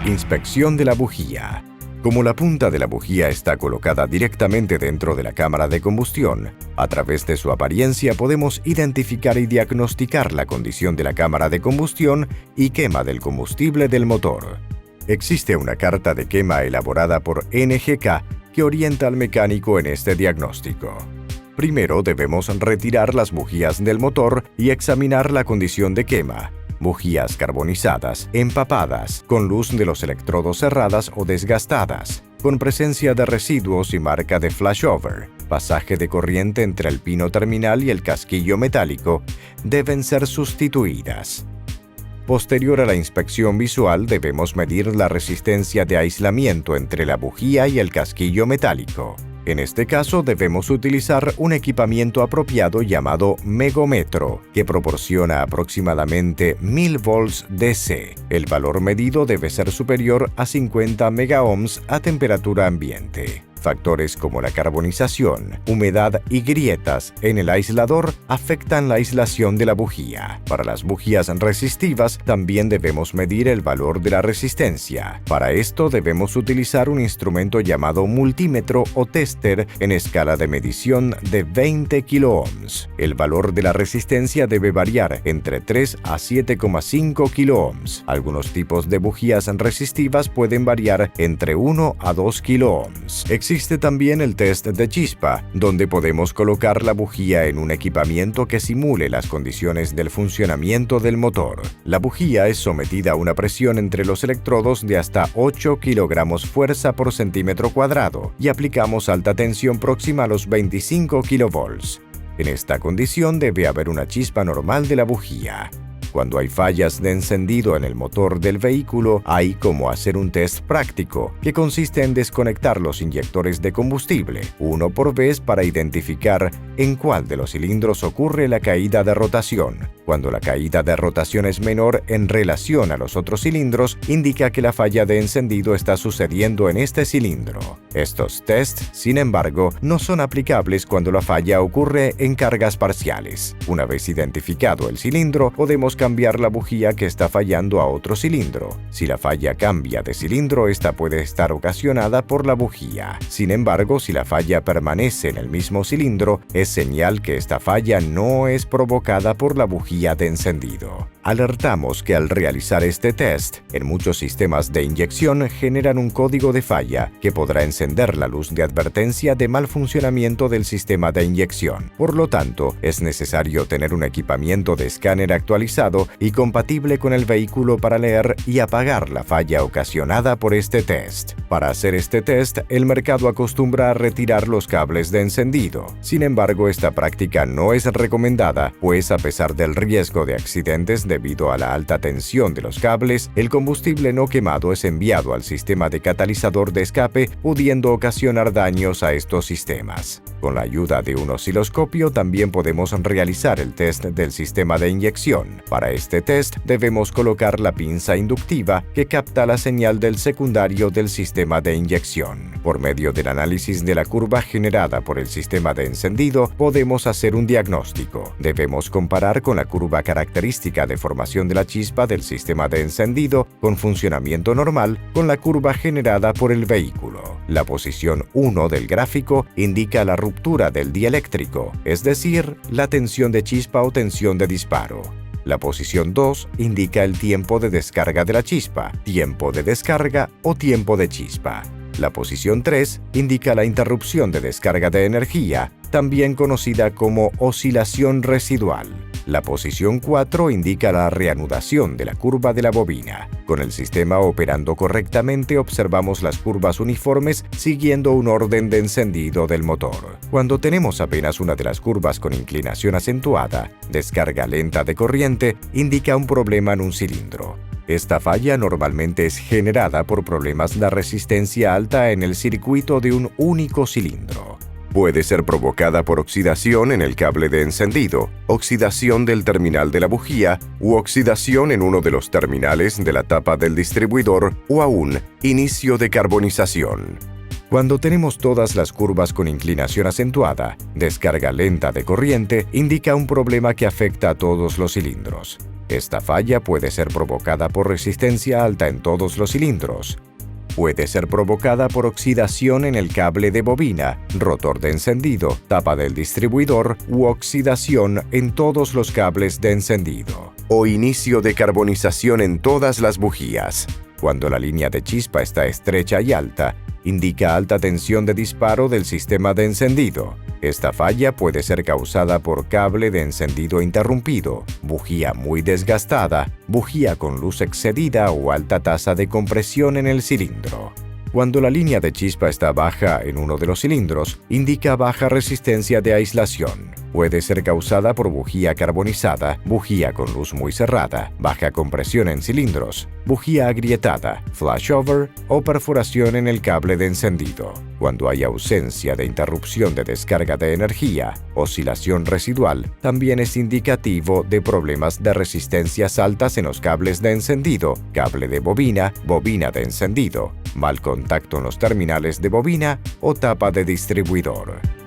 Inspección de la bujía. Como la punta de la bujía está colocada directamente dentro de la cámara de combustión, a través de su apariencia podemos identificar y diagnosticar la condición de la cámara de combustión y quema del combustible del motor. Existe una carta de quema elaborada por NGK que orienta al mecánico en este diagnóstico. Primero debemos retirar las bujías del motor y examinar la condición de quema. Bujías carbonizadas, empapadas, con luz de los electrodos cerradas o desgastadas, con presencia de residuos y marca de flashover, pasaje de corriente entre el pino terminal y el casquillo metálico, deben ser sustituidas. Posterior a la inspección visual debemos medir la resistencia de aislamiento entre la bujía y el casquillo metálico. En este caso debemos utilizar un equipamiento apropiado llamado megómetro, que proporciona aproximadamente 1000 volts DC. El valor medido debe ser superior a 50 megaohms a temperatura ambiente. Factores como la carbonización, humedad y grietas en el aislador afectan la aislación de la bujía. Para las bujías resistivas también debemos medir el valor de la resistencia. Para esto debemos utilizar un instrumento llamado multímetro o tester en escala de medición de 20 kiloohms. El valor de la resistencia debe variar entre 3 a 7,5 kiloohms. Algunos tipos de bujías resistivas pueden variar entre 1 a 2 kiloohms. Existe también el test de chispa, donde podemos colocar la bujía en un equipamiento que simule las condiciones del funcionamiento del motor. La bujía es sometida a una presión entre los electrodos de hasta 8 kilogramos fuerza por centímetro cuadrado y aplicamos alta tensión próxima a los 25 kilovolts. En esta condición debe haber una chispa normal de la bujía. Cuando hay fallas de encendido en el motor del vehículo, hay como hacer un test práctico, que consiste en desconectar los inyectores de combustible, uno por vez para identificar en cuál de los cilindros ocurre la caída de rotación. Cuando la caída de rotación es menor en relación a los otros cilindros, indica que la falla de encendido está sucediendo en este cilindro. Estos tests, sin embargo, no son aplicables cuando la falla ocurre en cargas parciales. Una vez identificado el cilindro, podemos cambiar la bujía que está fallando a otro cilindro. Si la falla cambia de cilindro, esta puede estar ocasionada por la bujía. Sin embargo, si la falla permanece en el mismo cilindro, es señal que esta falla no es provocada por la bujía de encendido. Alertamos que al realizar este test, en muchos sistemas de inyección generan un código de falla que podrá encender la luz de advertencia de mal funcionamiento del sistema de inyección. Por lo tanto, es necesario tener un equipamiento de escáner actualizado y compatible con el vehículo para leer y apagar la falla ocasionada por este test. Para hacer este test, el mercado acostumbra a retirar los cables de encendido. Sin embargo, esta práctica no es recomendada, pues a pesar del riesgo de accidentes debido a la alta tensión de los cables, el combustible no quemado es enviado al sistema de catalizador de escape, pudiendo ocasionar daños a estos sistemas. Con la ayuda de un osciloscopio también podemos realizar el test del sistema de inyección. Para este test debemos colocar la pinza inductiva que capta la señal del secundario del sistema de inyección. Por medio del análisis de la curva generada por el sistema de encendido, podemos hacer un diagnóstico. Debemos comparar con la curva característica de formación de la chispa del sistema de encendido con funcionamiento normal con la curva generada por el vehículo. La posición 1 del gráfico indica la ruptura del dieléctrico, es decir, la tensión de chispa o tensión de disparo. La posición 2 indica el tiempo de descarga de la chispa, tiempo de descarga o tiempo de chispa. La posición 3 indica la interrupción de descarga de energía, también conocida como oscilación residual. La posición 4 indica la reanudación de la curva de la bobina. Con el sistema operando correctamente observamos las curvas uniformes siguiendo un orden de encendido del motor. Cuando tenemos apenas una de las curvas con inclinación acentuada, descarga lenta de corriente, indica un problema en un cilindro. Esta falla normalmente es generada por problemas de resistencia alta en el circuito de un único cilindro. Puede ser provocada por oxidación en el cable de encendido, oxidación del terminal de la bujía u oxidación en uno de los terminales de la tapa del distribuidor o aún inicio de carbonización. Cuando tenemos todas las curvas con inclinación acentuada, descarga lenta de corriente indica un problema que afecta a todos los cilindros. Esta falla puede ser provocada por resistencia alta en todos los cilindros. Puede ser provocada por oxidación en el cable de bobina, rotor de encendido, tapa del distribuidor u oxidación en todos los cables de encendido. O inicio de carbonización en todas las bujías. Cuando la línea de chispa está estrecha y alta, indica alta tensión de disparo del sistema de encendido. Esta falla puede ser causada por cable de encendido interrumpido, bujía muy desgastada, bujía con luz excedida o alta tasa de compresión en el cilindro. Cuando la línea de chispa está baja en uno de los cilindros, indica baja resistencia de aislación. Puede ser causada por bujía carbonizada, bujía con luz muy cerrada, baja compresión en cilindros, bujía agrietada, flashover o perforación en el cable de encendido. Cuando hay ausencia de interrupción de descarga de energía, oscilación residual, también es indicativo de problemas de resistencias altas en los cables de encendido, cable de bobina, bobina de encendido, mal contacto en los terminales de bobina o tapa de distribuidor.